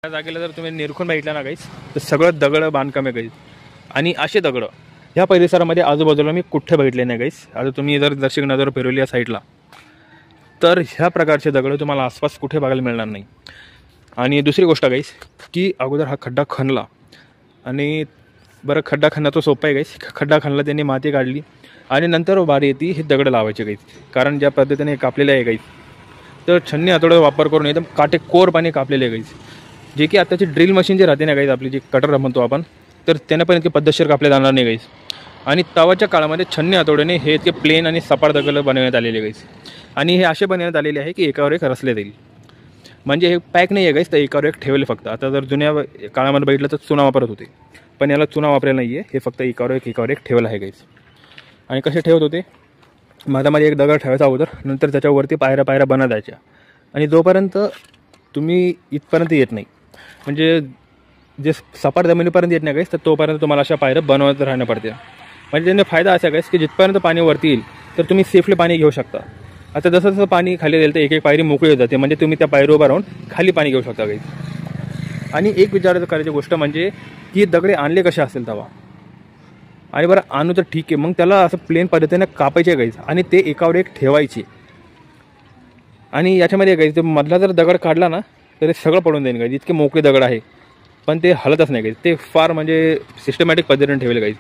त्या जागेला जर तुम्ही निरखून बघितलं ना गाईस तर सगळं दगड बांधकाम आहे गाईस. आणि असे दगड ह्या परिसरामध्ये आजूबाजूला मी कुठे बघितले नाही गाईस. आता तुम्ही जर दर्शक नजर फिरवली या साईडला तर ह्या प्रकारचे दगड तुम्हाला आसपास कुठे बघायला मिळणार नाही. आणि दुसरी गोष्ट गाईस की अगोदर हा खड्डा खणला आणि बरं खड्डा खणणं तो सोपं आहे गाईस. खड्डा खणला त्यांनी माती काढली आणि नंतर बारी येते हे दगड लावायचे गाईस. कारण ज्या पद्धतीने कापलेले आहे गाईस तर छन्नी हातोड्याचा वापर करून एकदम काटेकोरपणे कापलेले आहे गाईस. जे की आताची ड्रिल मशीन जे राहते ना गाईस आपली जी कटर म्हणतो आपण तर त्यानं पण इतके पद्धतशीर कापले जाणार नाही गाईस. आणि तवाच्या काळामध्ये छन्नी हातोड्याने हे इतके प्लेन आणि सपाट दगड बनवण्यात आलेले गाईस. आणि हे असे बनवण्यात आलेले आहे की एकावर एक रचले जाईल. म्हणजे हे पॅक नाही आहे गाईस तर एकावर एक ठेवले फक्त. आता जर जुन्या काळामध्ये बघितलं तर चुना वापरत होते पण याला चुना वापरेला नाही आहे. हे फक्त एकावर एक ठेवलं आहे गाईस. आणि कसे ठेवत होते मध्ये एक दगड ठेवायचा अगोदर नंतर त्याच्यावरती पायऱ्या बनत जायच्या. आणि जोपर्यंत तुम्ही इथपर्यंत येत नाही म्हणजे जे सपाट जमिनीपर्यंत येत नाही गाईस तर तोपर्यंत तुम्हाला अशा पायऱ्या बनवत राहणं पडते. म्हणजे त्याने फायदा असा गाईस की जिथपर्यंत पाणी वरती येईल तर तुम्ही सेफली पाणी घेऊ शकता. आता जसं जसं पाणी खाली येईल तर एक पायरी मोकळी होत जाते म्हणजे तुम्ही त्या पायरी उभा राहून खाली पाणी घेऊ शकता गाईस. आणि एक विचारायचं करायची गोष्ट म्हणजे की दगडे आणले कसे असेल तेव्हा. आणि बरं आणू तर ठीक आहे मग त्याला असं प्लेन पद्धतीने कापायचे गाईस आणि ते एकावर एक ठेवायचे. आणि याच्यामध्ये गाईस ते मधला जर दगड काढला ना तर ते सगळं पडून जाईल गाईस. इतके मोकळे दगड आहे पण ते हलतच नाही गाईस. ते फार म्हणजे सिस्टमॅटिक पद्धतीने ठेवले गाईस.